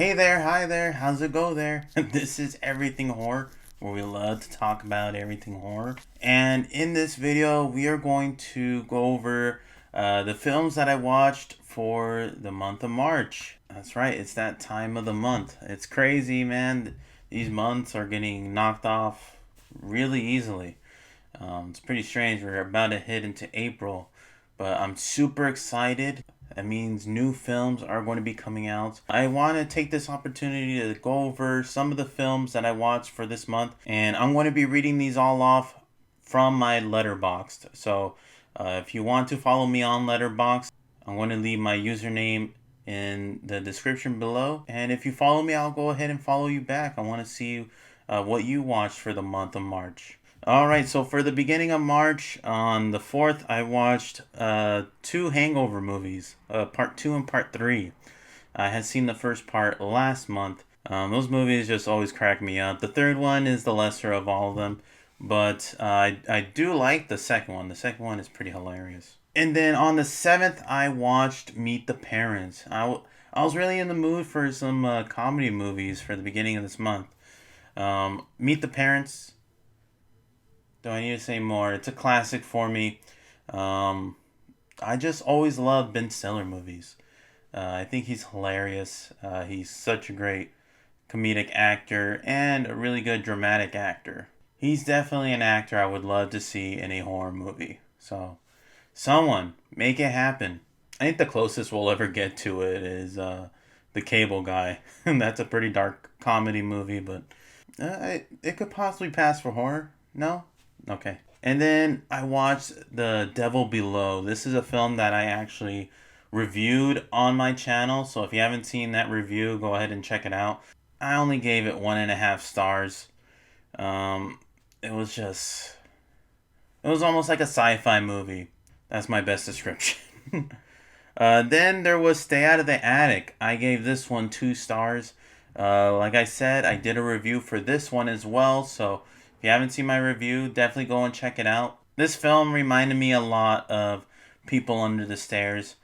Hey there, hi there, how's it go there? This is Everything Horror, where we love to talk about everything horror. And in this video, we are going to go over the films that I watched for the month of March. That's right, it's that time of the month. It's crazy, man. These months are getting knocked off really easily. It's pretty strange. We're about to hit into April, but I'm super excited. That means new films are going to be coming out. I want to take this opportunity to go over some of the films that I watched for this month, and I'm going to be reading these all off from my Letterboxd. So, if you want to follow me on Letterboxd, I'm going to leave my username in the description below. And if you follow me, I'll go ahead and follow you back. I want to see what you watched for the month of March. Alright, so for the beginning of March, on the 4th, I watched two Hangover movies, part 2 and part 3. I had seen the first part last month. Those movies just always crack me up. The third one is the lesser of all of them, but I do like the second one. The second one is pretty hilarious. And then on the 7th, I watched Meet the Parents. I was really in the mood for some comedy movies for the beginning of this month. Meet the Parents. Do I need to say more? It's a classic for me. I just always love Ben Stiller movies. I think he's hilarious. He's such a great comedic actor and a really good dramatic actor. He's definitely an actor I would love to see in a horror movie. So, someone, make it happen. I think the closest we'll ever get to it is The Cable Guy. That's a pretty dark comedy movie, but it could possibly pass for horror. No? Okay. And then I watched The Devil Below. This is a film that I actually reviewed on my channel. So if you haven't seen that review, go ahead and check it out. I only gave it 1.5 stars. It was just... It was almost like a sci-fi movie. That's my best description. Then there was Stay Out of the Attic. I gave this one 2 stars. Like I said, I did a review for this one as well. So if you haven't seen my review, definitely go and check it out. This film reminded me a lot of People Under the Stairs.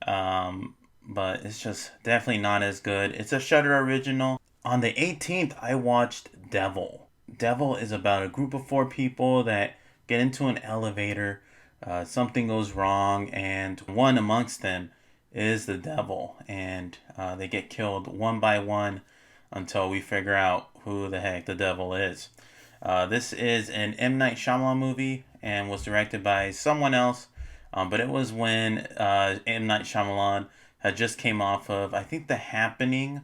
But it's just definitely not as good. It's a Shudder original. On the 18th, I watched Devil. Devil is about a group of 4 people that get into an elevator. Something goes wrong, and one amongst them is the devil. And they get killed one by one until we figure out who the heck the devil is. This is an M. Night Shyamalan movie and was directed by someone else. But it was when M. Night Shyamalan had just came off of, I think, The Happening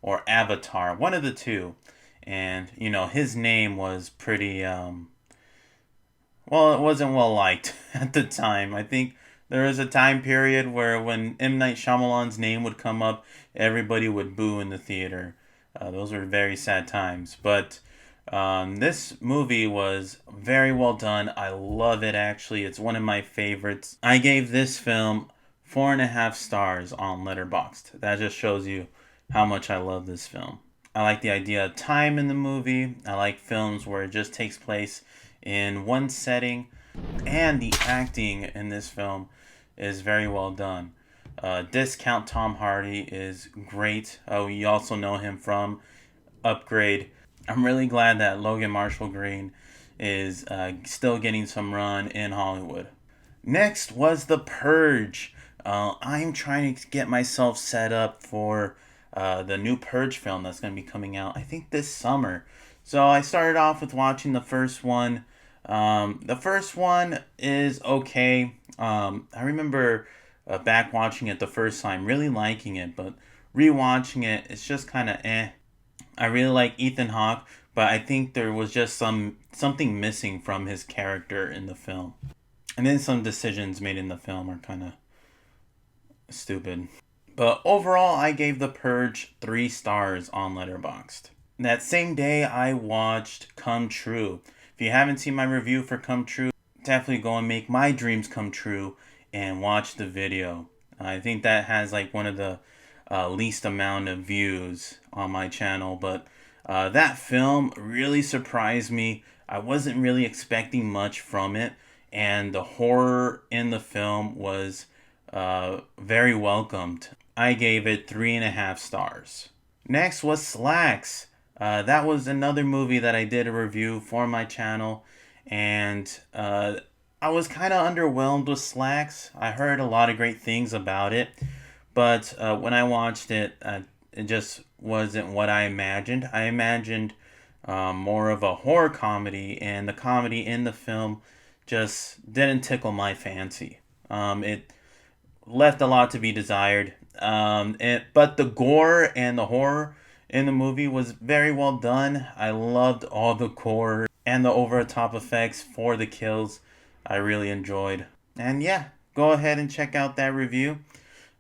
or Avatar, one of the two. And, you know, his name was pretty, well, it wasn't well liked at the time. I think there was a time period where when M. Night Shyamalan's name would come up, everybody would boo in the theater. Those were very sad times. But this movie was very well done. I love it, actually. It's one of my favorites. I gave this film 4.5 stars on Letterboxd. That just shows you how much I love this film. I like the idea of time in the movie. I like films where it just takes place in one setting. And the acting in this film is very well done. Discount Tom Hardy is great. We also know him from Upgrade. I'm really glad that Logan Marshall Green is still getting some run in Hollywood. Next was The Purge. I'm trying to get myself set up for the new Purge film that's going to be coming out, I think, this summer. So I started off with watching the first one. The first one is okay. I remember back watching it the first time, really liking it, but rewatching it, it's just kind of eh. I really like Ethan Hawke, but I think there was just something missing from his character in the film. And then some decisions made in the film are kind of stupid. But overall, I gave The Purge 3 stars on Letterboxd. That same day, I watched Come True. If you haven't seen my review for Come True, definitely go and make my dreams come true and watch the video. I think that has like one of the least amount of views on my channel, but that film really surprised me. I wasn't really expecting much from it, and the horror in the film was very welcomed. I gave it 3.5 stars. Next was Slacks. That was another movie that I did a review for my channel, and I was kind of underwhelmed with Slacks. I heard a lot of great things about it, but when I watched it, it just wasn't what I imagined. I imagined more of a horror comedy, and the comedy in the film just didn't tickle my fancy. It left a lot to be desired. But the gore and the horror in the movie was very well done. I loved all the gore and the over the top effects for the kills. I really enjoyed. And yeah, go ahead and check out that review.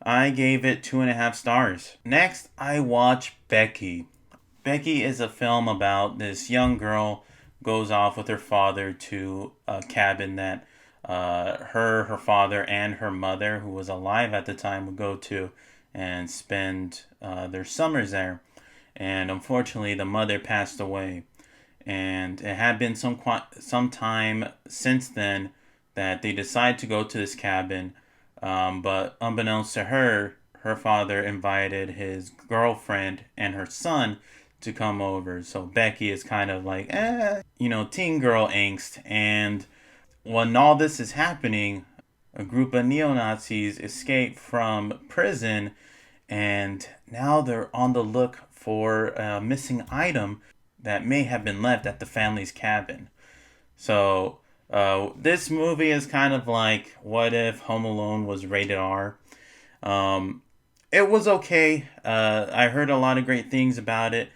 I gave it 2.5 stars. Next, I watched Becky. Becky is a film about this young girl goes off with her father to a cabin that her father, and her mother, who was alive at the time, would go to and spend their summers there. And unfortunately, the mother passed away. And it had been some time since then that they decided to go to this cabin. But unbeknownst to her, her father invited his girlfriend and her son to come over. So Becky is kind of like, teen girl angst. And when all this is happening, a group of neo Nazis escape from prison, and now they're on the look for a missing item that may have been left at the family's cabin. So, this movie is kind of like what if Home Alone was rated R. It was okay. I heard a lot of great things about it,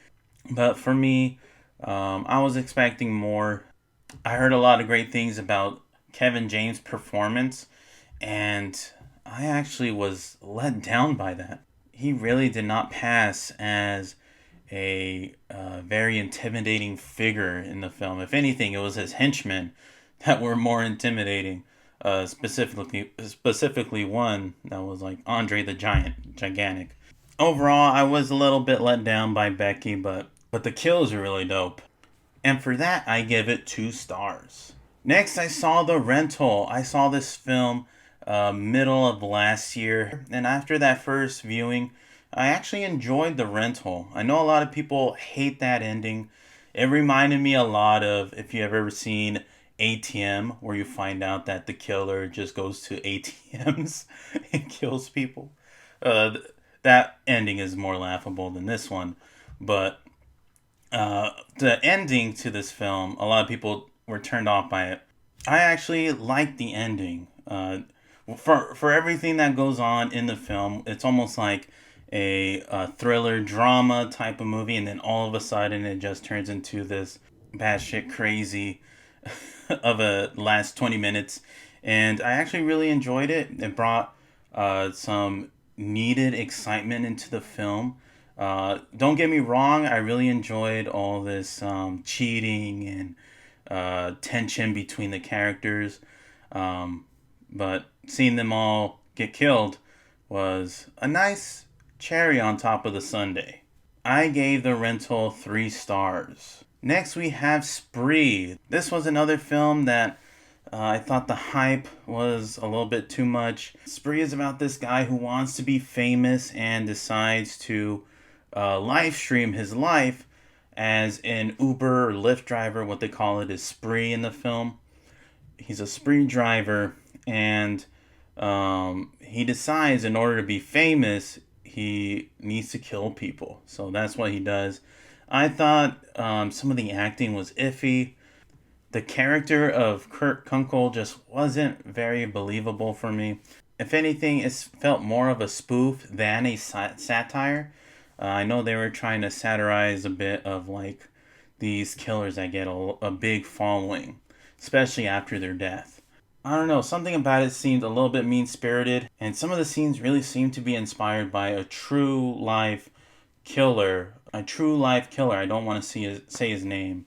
but for me, I was expecting more. I heard a lot of great things about Kevin James' performance, and I actually was let down by that. He really did not pass as a very intimidating figure in the film. If anything, it was his henchmen that were more intimidating. Specifically one that was like Andre the Giant, gigantic. Overall, I was a little bit let down by Becky, but the kills are really dope. And for that, I give it 2 stars. Next, I saw The Rental. I saw this film middle of last year. And after that first viewing, I actually enjoyed The Rental. I know a lot of people hate that ending. It reminded me a lot of, if you have ever seen ATM, where you find out that the killer just goes to ATMs and kills people. That ending is more laughable than this one. But the ending to this film, a lot of people were turned off by it. I actually like the ending. For everything that goes on in the film, it's almost like a thriller drama type of movie, and then all of a sudden it just turns into this batshit crazy of a last 20 minutes. And I actually really enjoyed it. It brought some needed excitement into the film. Don't get me wrong, I really enjoyed all this cheating and tension between the characters. But seeing them all get killed was a nice cherry on top of the sundae. I gave The Rental 3 stars. Next, we have Spree. This was another film that I thought the hype was a little bit too much. Spree is about this guy who wants to be famous and decides to live stream his life as an Uber or Lyft driver. What they call it is Spree in the film. He's a Spree driver, and he decides in order to be famous, he needs to kill people. So that's what he does. I thought some of the acting was iffy. The character of Kurt Kunkel just wasn't very believable for me. If anything, it felt more of a spoof than a satire. I know they were trying to satirize a bit of like these killers that get a big following, especially after their death. I don't know, something about it seemed a little bit mean-spirited, and some of the scenes really seemed to be inspired by a true life killer. A true life killer. I don't want to say his name.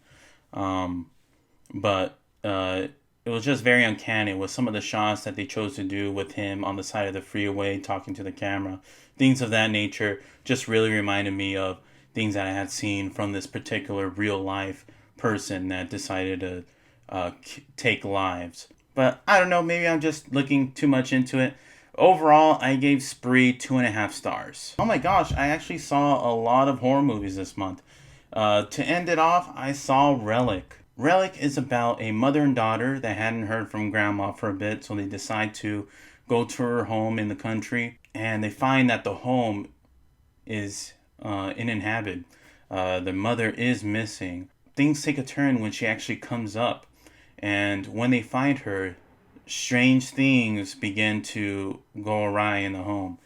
But it was just very uncanny with some of the shots that they chose to do with him on the side of the freeway talking to the camera. Things of that nature just really reminded me of things that I had seen from this particular real life person that decided to take lives. But I don't know, maybe I'm just looking too much into it. Overall, I gave Spree 2.5 stars. Oh my gosh, I actually saw a lot of horror movies this month. To end it off, I saw Relic. Relic is about a mother and daughter that hadn't heard from grandma for a bit, so they decide to go to her home in the country, and they find that the home is uninhabited. The mother is missing. Things take a turn when she actually comes up, and when they find her, strange things begin to go awry in the home.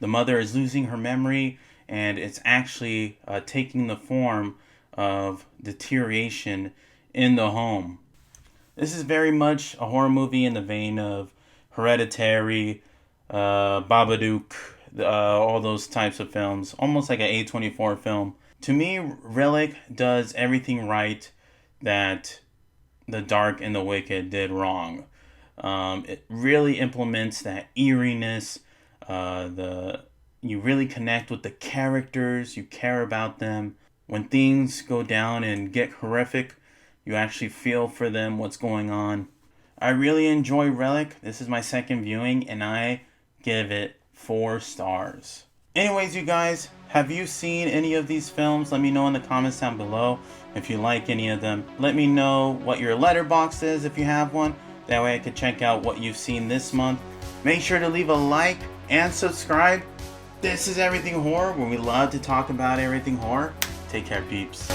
The mother is losing her memory, and it's actually taking the form of deterioration in the home. This is very much a horror movie in the vein of Hereditary, Babadook, all those types of films, almost like an A24 film. To me, Relic does everything right that The Dark and the Wicked did wrong. It really implements that eeriness. You really connect with the characters. You care about them. When things go down and get horrific, you actually feel for them, what's going on. I really enjoy Relic. This is my second viewing, and I give it 4 stars. Anyways, you guys, have you seen any of these films? Let me know in the comments down below if you like any of them. Let me know what your letterbox is if you have one. That way I can check out what you've seen this month. Make sure to leave a like and subscribe. This is Everything Horror, where we love to talk about everything horror. Take care, peeps.